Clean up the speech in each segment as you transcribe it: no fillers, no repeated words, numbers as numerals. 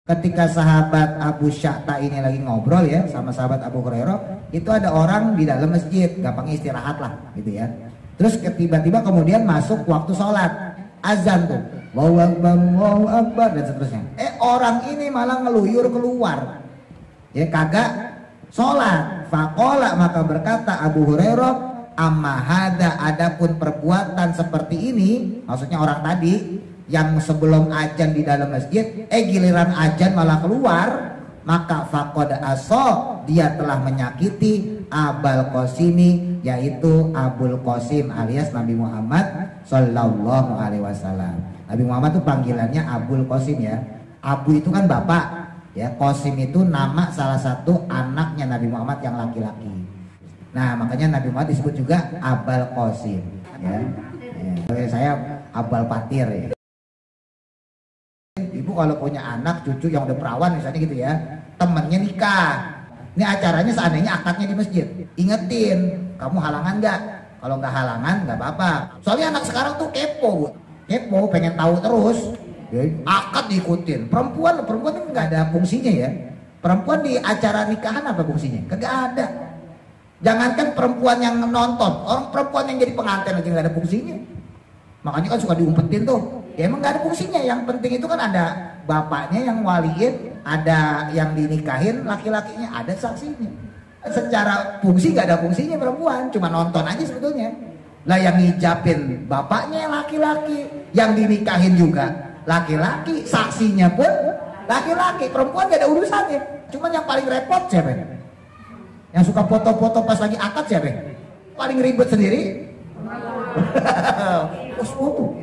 ketika sahabat Abu Sya'ta ini lagi ngobrol ya sama sahabat Abu Hurairah, itu ada orang di dalam masjid, gampang istirahat lah gitu ya. Terus tiba-tiba kemudian masuk waktu sholat, azan tuh, Allahu Akbar dan seterusnya. Orang ini malah ngeluyur keluar, ya kagak sholat. Faqala, maka berkata Abu Hurairah, amma hada, adapun perbuatan seperti ini, maksudnya orang tadi yang sebelum ajan di dalam masjid, giliran ajan malah keluar, maka faqad asa, dia telah menyakiti Abul Qasimi, yaitu Abul Qasim alias Nabi Muhammad Sallallahu Alaihi Wasallam. Nabi Muhammad itu panggilannya Abul Qasim ya. Abu itu kan bapak ya, Qasim itu nama salah satu anaknya Nabi Muhammad yang laki-laki. Nah makanya Nabi Muhammad disebut juga Abul Qasim ya. Saya Abul Patir ya. Ibu kalau punya anak cucu yang udah perawan misalnya gitu ya, temennya nikah, ini acaranya seandainya akadnya di masjid, ingetin, kamu halangan nggak? Kalau nggak halangan nggak apa-apa. Soalnya anak sekarang tuh kepo bu, kepo pengen tahu terus. Akad diikutin. Perempuan itu nggak ada fungsinya ya. Perempuan di acara nikahan apa fungsinya? Kagak ada. Jangankan perempuan yang nonton, orang perempuan yang jadi pengantin aja nggak ada fungsinya. Makanya kan suka diumpetin tuh. Ya emang nggak ada fungsinya. Yang penting itu kan ada bapaknya yang waliin, ada yang dinikahin laki-lakinya, ada saksinya. Secara fungsi nggak ada fungsinya perempuan, cuma nonton aja sebetulnya. Lah yang ngijabin bapaknya laki-laki, yang dinikahin juga laki-laki, saksinya pun laki-laki. Perempuan gak ada urusannya. Cuman yang paling repot siapa? Yang suka foto-foto pas lagi akad siapa? Paling ribet sendiri. Foto.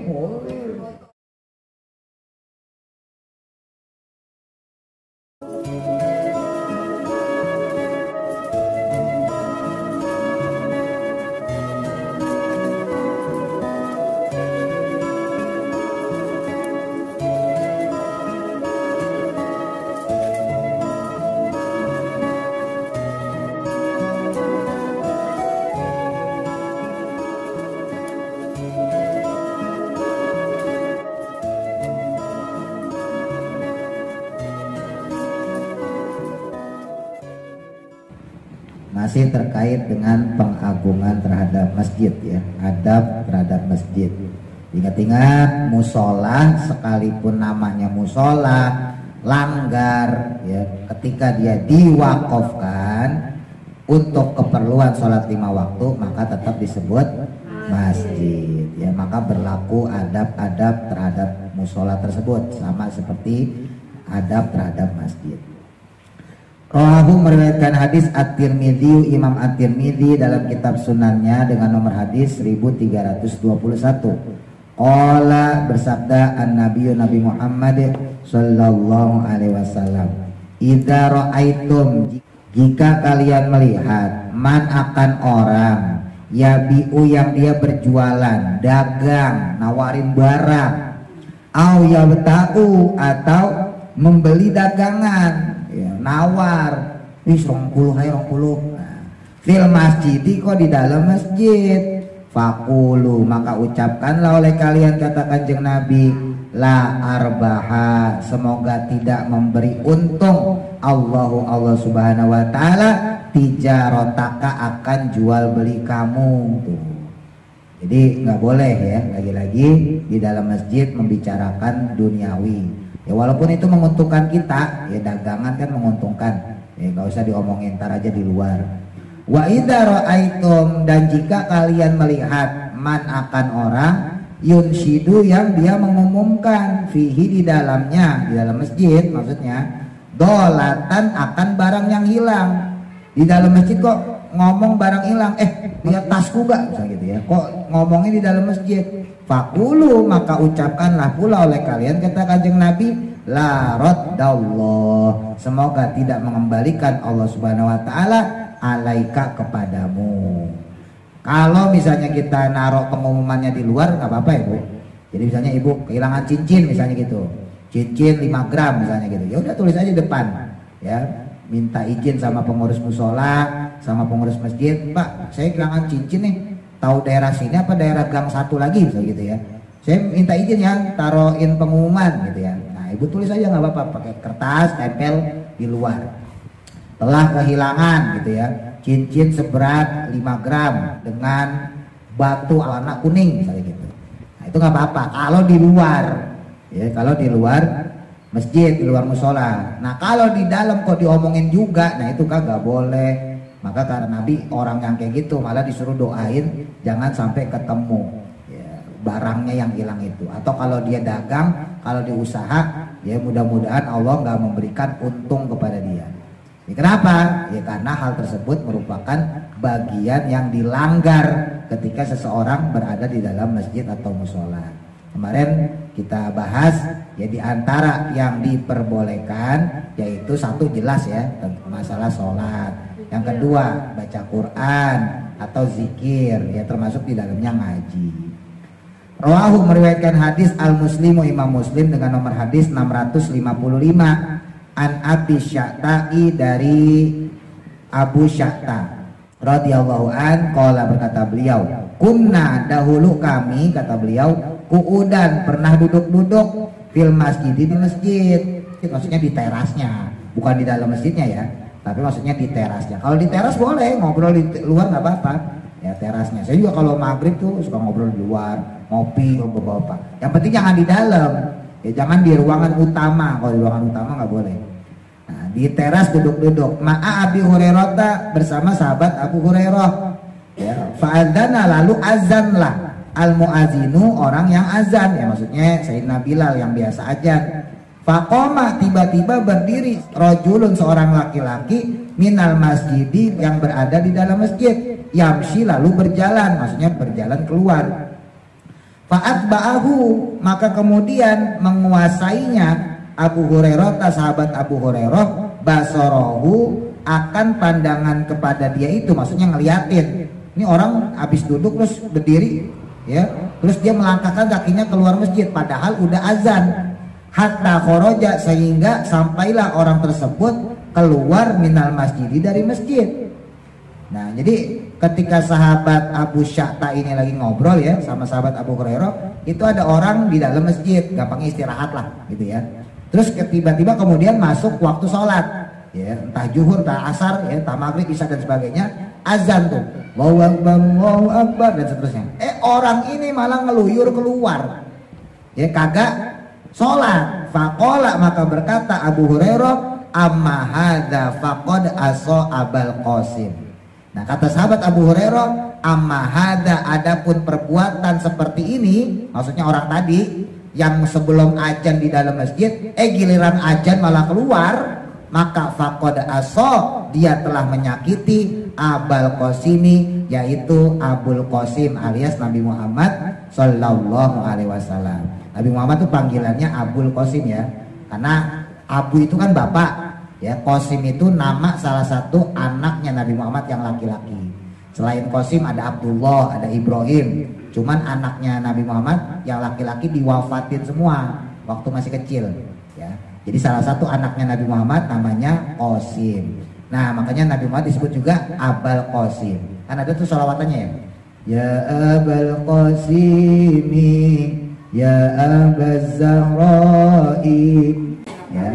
Masih terkait dengan pengagungan terhadap masjid ya, adab terhadap masjid. Ingat-ingat musola, sekalipun namanya musola, langgar ya, ketika dia diwakafkan untuk keperluan sholat 5 waktu, maka tetap disebut masjid ya. Maka berlaku adab-adab terhadap musola tersebut sama seperti adab terhadap masjid. Rawahu, meriwayatkan hadis At-Tirmidzi, Imam At-Tirmidzi dalam kitab sunannya dengan nomor hadis 1321. Qala, bersabda an-nabiyyu Nabi Muhammad sallallahu alaihi wasallam, idza ra'aitum, jika kalian melihat, man akan orang, yabi'u yang dia berjualan, dagang, nawarin barang, au yabta'u atau membeli dagangan, ya, nawar, wis 20 hai 20. Fil masjid, kok di dalam masjid. Fakulu, maka ucapkanlah oleh kalian, kata Kanjeng Nabi, la arbaha, semoga tidak memberi untung Allah subhanahu wa ta'ala tijarotaka, akan jual beli kamu. Tuh. Jadi nggak boleh ya, lagi-lagi di dalam masjid membicarakan duniawi. Ya walaupun itu menguntungkan kita, ya dagangan kan menguntungkan, ya nggak usah diomongin, ntar aja di luar. Wa idza ra'aitum, dan jika kalian melihat, man akan orang, yunshidu yang dia mengumumkan, fihi di dalamnya, di dalam masjid maksudnya, dolatan akan barang yang hilang. Di dalam masjid kok ngomong barang hilang, lihat tasku gak, misalnya gitu ya, kok ngomongnya di dalam masjid. Fakulu, maka ucapkanlah pula oleh kalian, kata Kanjeng Nabi, la raddallah, semoga tidak mengembalikan Allah subhanahu wa ta'ala alaika, kepadamu. Kalau misalnya kita naruh pengumumannya di luar nggak apa-apa ya Bu. Jadi misalnya ibu kehilangan cincin misalnya gitu, cincin 5 gram misalnya gitu, ya udah tulis aja depan ya, minta izin sama pengurus musola, sama pengurus masjid, Pak saya kehilangan cincin nih, tahu daerah sini apa daerah gang 1 lagi misalnya gitu ya, saya minta izin ya taruhin pengumuman gitu ya. Nah Nah, ibu tulis aja nggak apa-apa, pakai kertas, tempel di luar. Telah kehilangan gitu ya, cincin seberat 5 gram dengan batu warna kuning misalnya gitu. Nah, itu nggak apa-apa kalau di luar, ya kalau di luar masjid, di luar musola. Nah kalau di dalam kok diomongin juga, nah itu kan nggak boleh. Maka karena Nabi orang yang kayak gitu malah disuruh doain jangan sampai ketemu ya, barangnya yang hilang itu. Atau kalau dia dagang, kalau di usaha, ya mudah-mudahan Allah nggak memberikan untung kepada dia. Ya, kenapa? Ya karena hal tersebut merupakan bagian yang dilanggar ketika seseorang berada di dalam masjid atau musola. Kemarin kita bahas ya di antara yang diperbolehkan yaitu satu jelas ya masalah sholat. Yang kedua baca Quran atau zikir ya termasuk di dalamnya ngaji. Rawahu meriwayatkan hadis Al-Muslimu Imam Muslim dengan nomor hadis 655 an Abi Sya'ta'i dari Abu Sya'ta radhiyallahu an qala berkata beliau, kunna dahulu kami kata beliau qu'udan pernah duduk-duduk fil masjid di masjid. Maksudnya di terasnya, bukan di dalam masjidnya ya, tapi maksudnya di terasnya. Kalau di teras boleh ngobrol di luar nggak apa-apa ya terasnya. Saya juga kalau maghrib tuh suka ngobrol di luar, ngopi bapak-bapak. Yang penting jangan di dalam. Ya jangan di ruangan utama, kalau di ruangan utama nggak boleh. Nah, di teras duduk-duduk. Ma'a Abi Hurairah bersama sahabat Abu Hurairah. Ya, fa'adzana lalu azanlah al muazinu orang yang azan ya maksudnya Sayyidina Bilal yang biasa azan. Faqoma tiba-tiba berdiri rajulun seorang laki-laki minal masjidi yang berada di dalam masjid. Yamshi lalu berjalan, maksudnya berjalan keluar. Fa'atba'ahu maka kemudian menguasainya Abu Hurairah, sahabat Abu Hurairah, basarahu akan pandangan kepada dia itu, maksudnya ngeliatin. Ini orang habis duduk terus berdiri ya, terus dia melangkahkan kakinya keluar masjid padahal udah azan. Hatta kharaja sehingga sampailah orang tersebut keluar minal masjid dari masjid. Nah, jadi ketika sahabat Abu Sya'ta ini lagi ngobrol ya sama sahabat Abu Hurairah, itu ada orang di dalam masjid, gampangnya istirahat lah gitu ya. Terus tiba-tiba kemudian masuk waktu sholat ya, entah zuhur, entah asar ya, entah maghrib, isya dan sebagainya, azan tuh, Allahu Akbar dan seterusnya. Orang ini malah ngeluyur keluar ya, kagak sholat. Faqala maka berkata Abu Hurairah, amma hadza faqad asa Abul Qasim. Nah kata sahabat Abu Hurairah, amma hadza adapun perbuatan seperti ini, maksudnya orang tadi yang sebelum ajan di dalam masjid, giliran ajan malah keluar, maka faqad asa dia telah menyakiti Abul Qasimi, yaitu Abul Qasim alias Nabi Muhammad Sallallahu Alaihi Wasallam. Nabi Muhammad itu panggilannya Abul Qasim ya, karena Abu itu kan bapak ya, Qasim itu nama salah satu anaknya Nabi Muhammad yang laki-laki. Selain Qasim ada Abdullah, ada Ibrahim. Cuman anaknya Nabi Muhammad yang laki-laki diwafatin semua waktu masih kecil ya. Jadi salah satu anaknya Nabi Muhammad namanya Qasim. Nah makanya Nabi Muhammad disebut juga Abul Qasim. Kan ada tuh sholawatannya ya, ya Abul Qasimi, ya Abaz Zahra'i ya.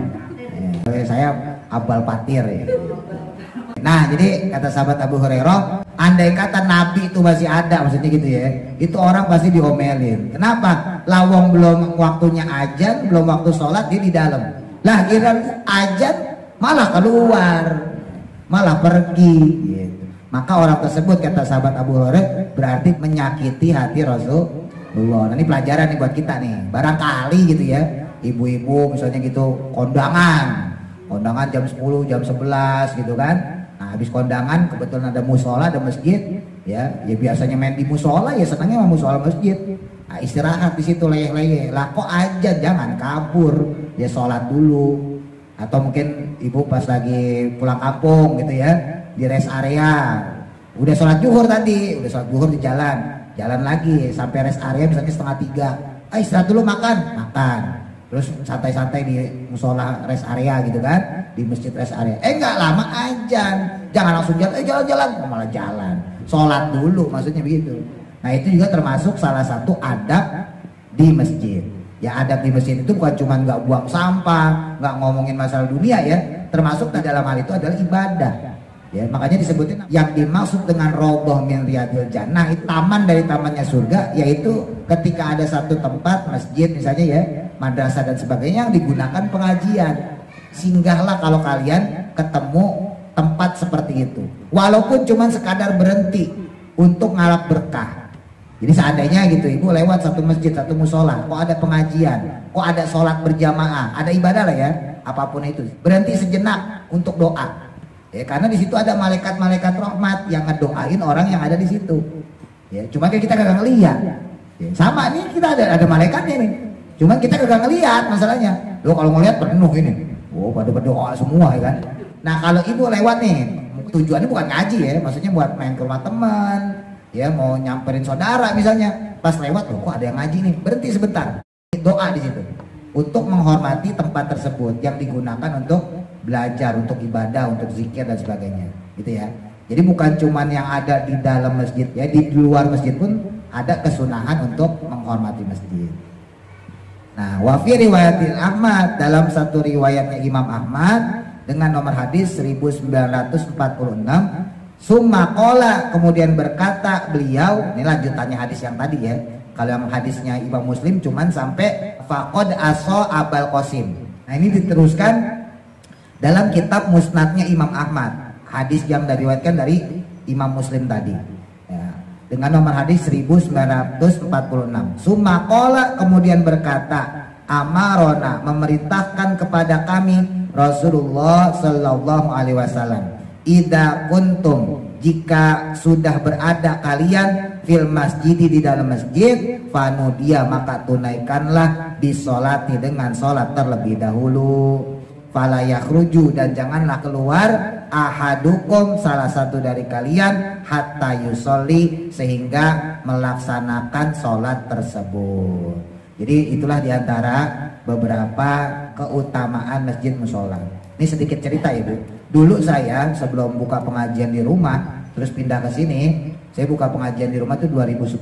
Saya Abal Patir ya. Nah jadi kata sahabat Abu Hurairah, andai kata Nabi itu masih ada, maksudnya gitu ya, itu orang pasti diomelin. Kenapa? Lawang belum waktunya ajan, belum waktu sholat dia di dalam. Lah kira ajan malah keluar, malah pergi gitu. Maka orang tersebut kata sahabat Abu Hurairah berarti menyakiti hati Rasulullah. Nah, ini pelajaran nih buat kita nih. Barangkali gitu ya, ibu-ibu misalnya gitu kondangan jam 10, jam 11 gitu kan. Nah habis kondangan kebetulan ada musola, ada masjid ya biasanya main di musola ya, senangnya sama musola masjid. Nah istirahat di situ leyeh-leyeh. Lah kok aja jangan kabur ya, sholat dulu. Atau mungkin ibu pas lagi pulang kampung gitu ya, di rest area udah sholat zuhur tadi, udah sholat zuhur di jalan lagi sampai rest area misalnya 2:30, istirahat dulu makan, terus santai-santai di musola rest area gitu kan, di masjid rest area. Enggak lama ajan, jangan langsung jalan, malah jalan. Sholat dulu maksudnya begitu. Nah itu juga termasuk salah satu adab di masjid. Ya adab di masjid itu bukan cuma nggak buang sampah, nggak ngomongin masalah dunia ya, termasuk di dalam hal itu adalah ibadah. Ya, makanya disebutin yang dimaksud dengan roboh min riyadil jannah, itu taman dari tamannya surga, yaitu ketika ada satu tempat masjid misalnya ya, madrasah dan sebagainya yang digunakan pengajian. Singgahlah kalau kalian ketemu tempat seperti itu, walaupun cuma sekadar berhenti untuk ngalap berkah. Jadi seandainya gitu ibu lewat satu masjid, satu musola, kok ada pengajian, kok ada sholat berjamaah, ada ibadah lah ya, apapun itu, berhenti sejenak untuk doa. Ya, karena di situ ada malaikat-malaikat rahmat yang ngedoain orang yang ada di situ. Ya, cuma kita kagak ngelihat. Ya, sama nih kita ada malaikatnya nih, cuma kita kagak ngelihat masalahnya. Lo kalau ngelihat penuh ini, oh pada berdoa semua ya kan. Nah kalau ibu lewat nih, tujuannya bukan ngaji ya, maksudnya buat main ke rumah teman. Ya mau nyamperin saudara misalnya, pas lewat loh kok ada yang ngaji nih, berhenti sebentar, doa di situ untuk menghormati tempat tersebut yang digunakan untuk belajar, untuk ibadah, untuk zikir dan sebagainya, gitu ya. Jadi bukan cuman yang ada di dalam masjid ya, di luar masjid pun ada kesunahan untuk menghormati masjid. Nah, wa fi riwayatil Ahmad, dalam satu riwayatnya Imam Ahmad dengan nomor hadis 1946, summa qala, kemudian berkata beliau, ini lanjutannya hadis yang tadi ya. Kalau yang hadisnya Imam Muslim cuman sampai faqad aso Abul Qasim. Nah, ini diteruskan dalam kitab Musnadnya Imam Ahmad, hadis yang diriwayatkan dari Imam Muslim tadi ya, dengan nomor hadis 1946. Summa qala, kemudian berkata, amarona, memerintahkan kepada kami Rasulullah sallallahu alaihi wasallam, idza kuntum, jika sudah berada kalian fil masjidi, di dalam masjid, fanudia, maka tunaikanlah bisolati, dengan sholat terlebih dahulu, fala yakhruju, dan janganlah keluar, ahadukum, salah satu dari kalian, hatta yusolli, sehingga melaksanakan sholat tersebut. Jadi itulah diantara beberapa keutamaan masjid musola. Ini sedikit cerita ya Bu. Dulu saya sebelum buka pengajian di rumah, terus pindah ke sini, saya buka pengajian di rumah itu 2010.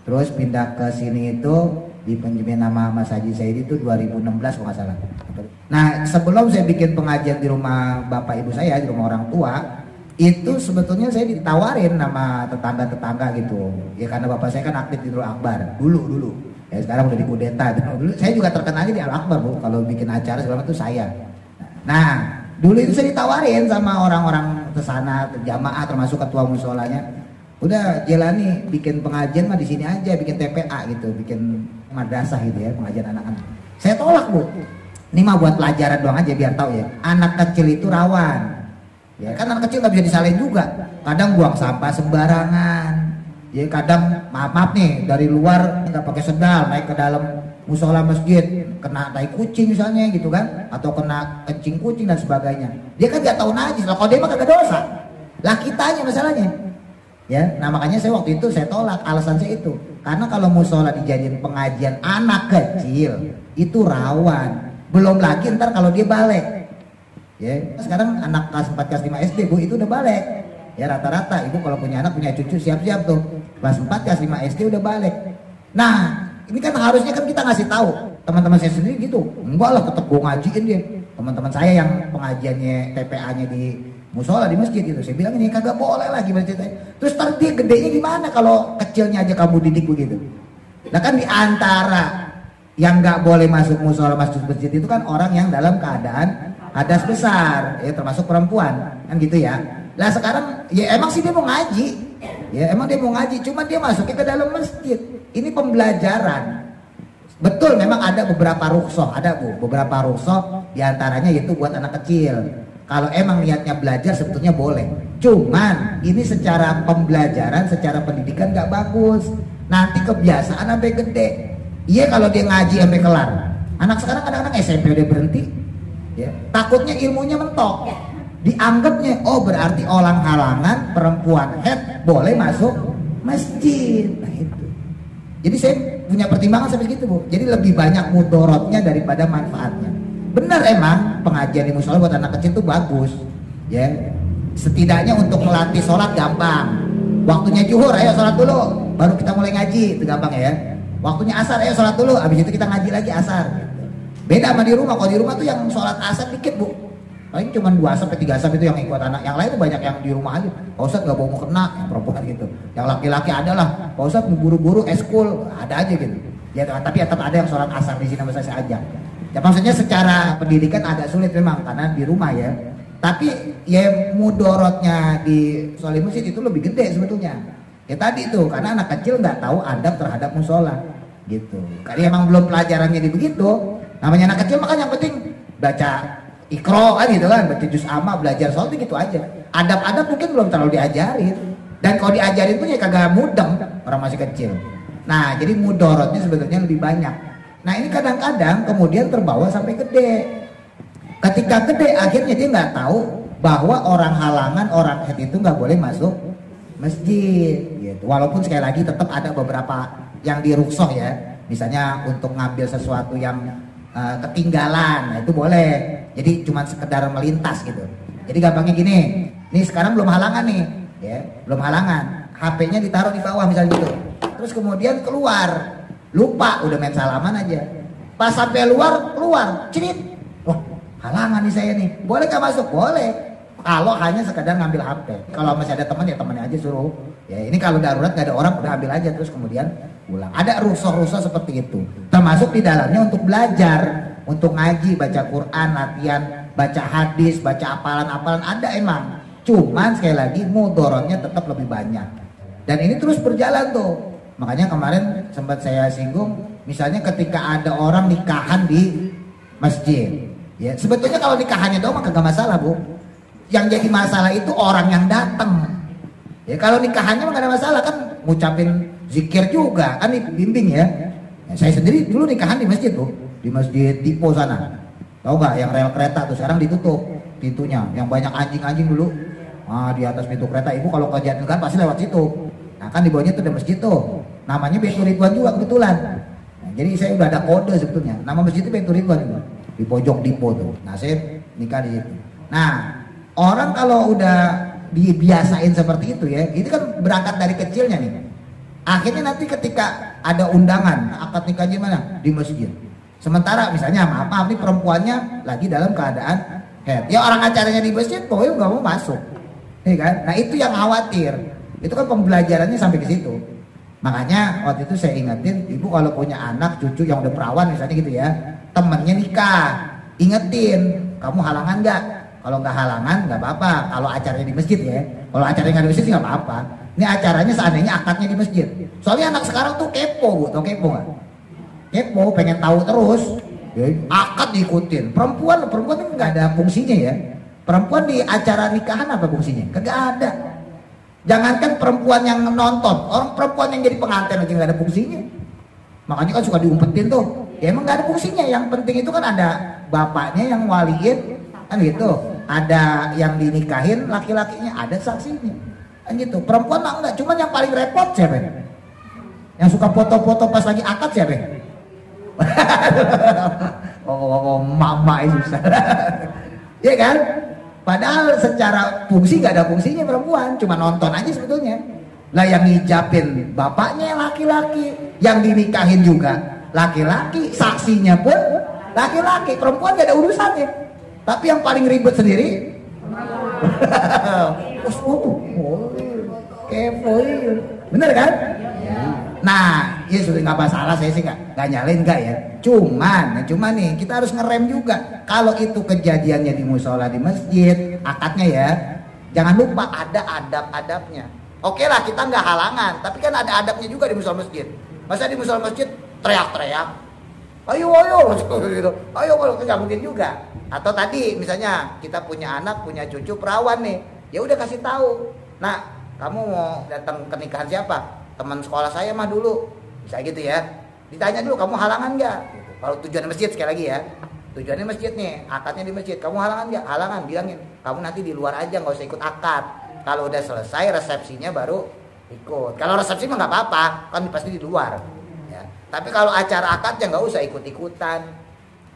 Terus pindah ke sini itu di penjemin nama Mas Haji Saidi itu 2016 kalau nggak salah. Nah sebelum saya bikin pengajian di rumah bapak ibu saya, di rumah orang tua, itu sebetulnya saya ditawarin nama tetangga-tetangga gitu. Ya karena bapak saya kan aktif di Nurul Akbar dulu. Ya sekarang udah dikudeta. Dulu saya juga terkenalnya di Al Akbar Bu, kalau bikin acara segala macam itu saya. Nah dulu itu saya ditawarin sama orang-orang kesana, jamaah termasuk ketua musolanya, udah jalani bikin pengajian mah di sini aja, bikin TPA gitu, bikin madrasah gitu ya, pengajian anak-anak. Saya tolak Bu, ini mah buat pelajaran doang aja biar tahu ya, anak kecil itu rawan. Ya kan anak kecil nggak bisa disalahin juga, kadang buang sampah sembarangan. Ya kadang maaf nih dari luar nggak pakai sendal naik ke dalam musola masjid, kena tai kucing misalnya gitu kan, atau kena kencing kucing dan sebagainya. Dia kan nggak tahu najis, kalau dia mah kagak dosa, lah kitanya masalahnya. Ya, nah makanya saya waktu itu saya tolak, alasan saya itu karena kalau musola dijadiin pengajian anak kecil itu rawan, belum lagi ntar kalau dia balik. Ya, sekarang anak kelas 4 kelas 5 SD Bu itu udah balik. Ya rata-rata ibu kalau punya anak punya cucu siap-siap tuh kelas 4 kelas 5 SD udah balik. Nah ini kan harusnya kan kita ngasih tahu teman-teman saya sendiri gitu, enggak lah tetap gue ngajiin dia. Teman-teman saya yang pengajiannya TPA-nya di musola di masjid gitu, saya bilang ini kagak boleh lah gimana ceritanya. Terus ntar dia gedenya gimana kalau kecilnya aja kamu didik begitu. Nah kan di antara yang nggak boleh masuk musola masuk masjid itu kan orang yang dalam keadaan hadas besar, ya termasuk perempuan kan gitu ya. Lah sekarang ya emang sih dia mau ngaji, ya emang dia mau ngaji, cuma dia masuknya ke dalam masjid. Ini pembelajaran. Betul memang ada beberapa rukhsah, ada Bu, beberapa rukhsah diantaranya yaitu buat anak kecil. Kalau emang niatnya belajar sebetulnya boleh. Cuman ini secara pembelajaran, secara pendidikan nggak bagus. Nanti kebiasaan sampai gede. Iya kalau dia ngaji sampai kelar. Anak sekarang kadang-kadang SMP udah berhenti. Ya, takutnya ilmunya mentok. Dianggapnya oh berarti orang halangan perempuan head boleh masuk masjid. Nah itu. Jadi saya punya pertimbangan sampai segitu Bu. Jadi lebih banyak mudorotnya daripada manfaatnya. Benar emang pengajian di musola buat anak kecil itu bagus. Ya. Setidaknya untuk melatih sholat gampang. Waktunya zuhur ayo sholat dulu, baru kita mulai ngaji, itu gampang ya. waktunya asar ya sholat dulu, habis itu kita ngaji lagi asar gitu. Beda sama di rumah. Kalau di rumah tuh yang sholat asar dikit bu, paling cuma 2 sampai 3 asar itu yang ikut anak, yang lain tuh banyak yang di rumah aja. Pak Ustadz nggak mau kena, yang perempuan gitu, yang laki-laki ada lah, Pak Ustadz buru-buru eskul ada aja gitu ya, tapi tetap ada yang sholat asar di sini saya ajak ya. Maksudnya secara pendidikan agak sulit memang karena di rumah ya, tapi ya mudorotnya di sholat masjid itu lebih gede sebetulnya ya tadi tuh, karena anak kecil nggak tahu adab terhadap musola gitu, karena emang belum pelajarannya di begitu. Namanya anak kecil makanya yang penting baca Iqra kan gitu kan, baca juz amma, belajar sholat gitu aja. Adab-adab mungkin belum terlalu diajarin, dan kalau diajarin pun ya kagak mudeng orang masih kecil. Nah jadi mudorotnya sebetulnya lebih banyak. Nah ini kadang-kadang kemudian terbawa sampai gede. Ketika gede akhirnya dia nggak tahu bahwa orang halangan, orang head itu nggak boleh masuk masjid gitu. Walaupun sekali lagi tetap ada beberapa yang diruksoh ya, misalnya untuk ngambil sesuatu yang ketinggalan, nah itu boleh. Jadi cuma sekedar melintas gitu. Jadi gampangnya gini, nih sekarang belum halangan nih, ya belum halangan. HP-nya ditaruh di bawah misalnya gitu. Terus kemudian keluar, lupa udah main salaman aja. Pas sampai luar, keluar, cerit. Wah halangan nih saya nih. Boleh gak masuk? Boleh. Kalau hanya sekedar ngambil HP. Kalau masih ada teman ya temannya aja suruh. Ya ini kalau darurat gak ada orang udah ambil aja terus kemudian pulang. Ada rusuh-rusuh seperti itu. Termasuk di dalamnya untuk belajar, untuk ngaji, baca Quran, latihan, baca hadis, baca apalan-apalan ada emang. Cuman sekali lagi mudorotnya tetap lebih banyak. Dan ini terus berjalan tuh. Makanya kemarin sempat saya singgung, misalnya ketika ada orang nikahan di masjid. Ya, sebetulnya kalau nikahannya doang kagak masalah, Bu. Yang jadi masalah itu orang yang datang. Ya kalau nikahannya mah gak ada masalah kan, ngucapin zikir juga kan bimbing ya. Saya sendiri dulu nikahan di masjid tuh, di masjid Tipo sana. Tahu nggak yang rel kereta tuh sekarang ditutup pintunya, yang banyak anjing-anjing dulu. Di atas pintu kereta, ibu kalau kerjaan kan pasti lewat situ. Nah kan di bawahnya tuh ada masjid tuh, namanya Baitur Ridwan juga kebetulan. Nah, jadi saya udah ada kode sebetulnya, nama masjid itu Baitur Ridwan juga, di pojok Tipo tuh. Nah saya nikah di situ. Nah orang kalau udah dibiasain seperti itu ya, itu kan berangkat dari kecilnya nih. Akhirnya nanti ketika ada undangan akad nikahnya mana? Di masjid. Sementara misalnya maaf nih perempuannya lagi dalam keadaan head. Ya orang acaranya di masjid, pokoknya nggak mau masuk. Ya kan? Nah itu yang khawatir. Itu kan pembelajarannya sampai ke situ. Makanya waktu itu saya ingetin, ibu kalau punya anak cucu yang udah perawan misalnya gitu ya, temennya nikah, ingetin, kamu halangan nggak? Kalau nggak halangan nggak apa-apa. Kalau acaranya di masjid ya, kalau acaranya nggak di masjid nggak apa-apa. Ini acaranya seandainya akadnya di masjid. Soalnya anak sekarang tuh kepo, Bu, tau kepo nggak? Kepo, pengen tahu terus. Ya, akad diikutin. Perempuan itu nggak ada fungsinya ya. Perempuan di acara nikahan apa fungsinya? Kagak ada. Jangankan perempuan yang nonton, orang perempuan yang jadi pengantin aja nggak ada fungsinya. Makanya kan suka diumpetin tuh. Ya emang nggak ada fungsinya. Yang penting itu kan ada bapaknya yang waliin, kan gitu. Ada yang dinikahin laki-lakinya, ada saksinya. Kan gitu. Perempuan mah enggak, cuman yang paling repot siapa? Yang suka foto-foto pas lagi akad siapa? Mama itu susah. Iya kan? Padahal secara fungsi nggak ada fungsinya perempuan, cuma nonton aja sebetulnya. Lah yang ngijabin bapaknya laki-laki, yang dinikahin juga laki-laki, saksinya pun laki-laki, perempuan nggak ada urusannya. Tapi yang paling ribet sendiri, kepo, bener kan? Nah, ya sudah nggak masalah, saya sih nggak nyalain nggak ya. Cuman nih kita harus ngerem juga. Kalau itu kejadiannya di musola di masjid, akadnya ya, jangan lupa ada adab-adabnya. Oke lah kita nggak halangan, tapi kan ada adabnya juga di musola masjid. Masa di musola masjid teriak-teriak, ayo, gitu, ayo nggak mungkin juga. Atau tadi misalnya kita punya anak, punya cucu perawan nih, ya udah kasih tahu. Nah, kamu mau datang ke nikahan siapa? Teman sekolah saya mah dulu, bisa gitu ya. Ditanya dulu, kamu halangan nggak? Gitu. Kalau tujuannya masjid, sekali lagi ya, tujuannya masjid nih, akadnya di masjid, kamu halangan nggak? Halangan, bilangin, kamu nanti di luar aja, nggak usah ikut akad. Kalau udah selesai resepsinya baru ikut. Kalau resepsi mah nggak apa-apa, kan pasti di luar. Ya. Tapi kalau acara akadnya nggak usah ikut-ikutan.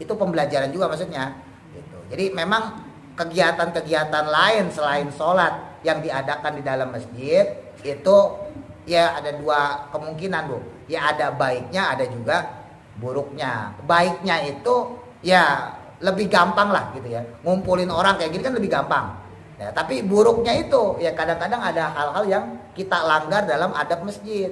Itu pembelajaran juga maksudnya. Gitu. Jadi memang kegiatan-kegiatan lain selain sholat yang diadakan di dalam masjid itu ya ada dua kemungkinan Bu. Ya ada baiknya, ada juga buruknya. Baiknya itu ya lebih gampang lah gitu ya. Ngumpulin orang kayak gini kan lebih gampang. Ya, tapi buruknya itu ya kadang-kadang ada hal-hal yang kita langgar dalam adab masjid.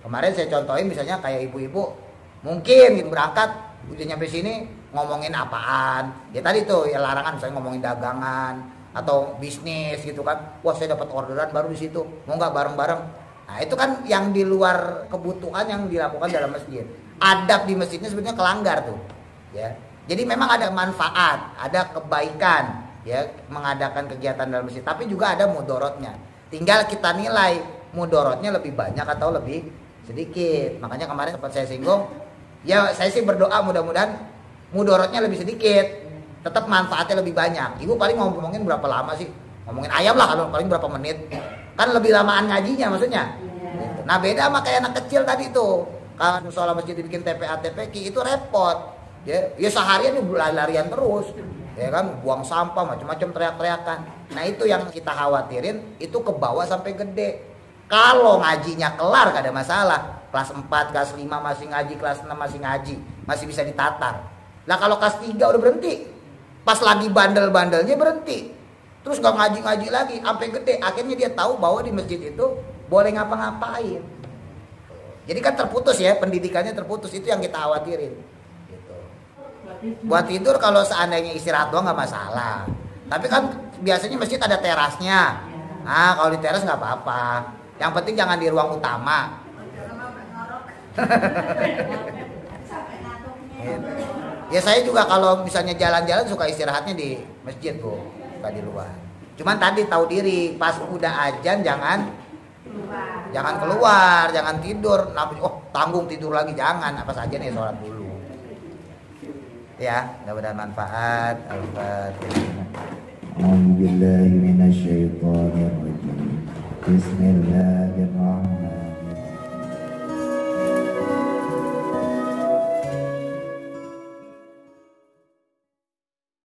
Kemarin saya contohin misalnya kayak ibu-ibu mungkin berangkat udah nyampe sini ngomongin apaan. Ya tadi tuh ya larangan misalnya ngomongin dagangan atau bisnis gitu kan. Wah, saya dapat orderan baru di situ. Mau nggak bareng-bareng? Nah, itu kan yang di luar kebutuhan yang dilakukan dalam masjid. Adab di masjidnya sebenarnya kelanggar tuh. Ya. Jadi memang ada manfaat, ada kebaikan ya mengadakan kegiatan dalam masjid, tapi juga ada mudorotnya. Tinggal kita nilai mudorotnya lebih banyak atau lebih sedikit. Makanya kemarin sempat saya singgung, ya saya sih berdoa mudah-mudahan mudorotnya lebih sedikit, tetap manfaatnya lebih banyak. Ibu paling ngomongin berapa lama sih? Ngomongin ayam lah kalau paling berapa menit. Kan lebih lamaan ngajinya maksudnya. Gitu. Nah beda sama kayak anak kecil tadi tuh. Kalau musola masjid dibikin TPA TPQ itu repot. Ya seharian lari-larian terus. Ya kan buang sampah macam-macam teriak-teriakan. Nah itu yang kita khawatirin itu ke bawah sampai gede. Kalau ngajinya kelar gak ada masalah. Kelas 4, kelas 5 masih ngaji, kelas 6 masih ngaji, masih bisa ditatar. Lah kalau kelas 3 udah berhenti. Pas lagi bandel-bandelnya berhenti. Terus gak ngaji-ngaji lagi sampai gede. Akhirnya dia tahu bahwa di masjid itu boleh ngapa-ngapain. Jadi kan terputus ya, pendidikannya terputus. Itu yang kita khawatirin. Gitu. Buat tidur kalau seandainya istirahat doang gak masalah. Tapi kan biasanya masjid ada terasnya. Nah kalau di teras gak apa-apa. Yang penting jangan di ruang utama. Ya saya juga kalau misalnya jalan-jalan suka istirahatnya di masjid Bu, suka di luar. Cuman tadi tahu diri, pas udah azan jangan keluar, jangan tidur. Oh tanggung tidur lagi jangan, apa saja nih sholat dulu. Ya, mudah-mudahan manfaat. Al-Fatihah. Bismillahirrahmanirrahim.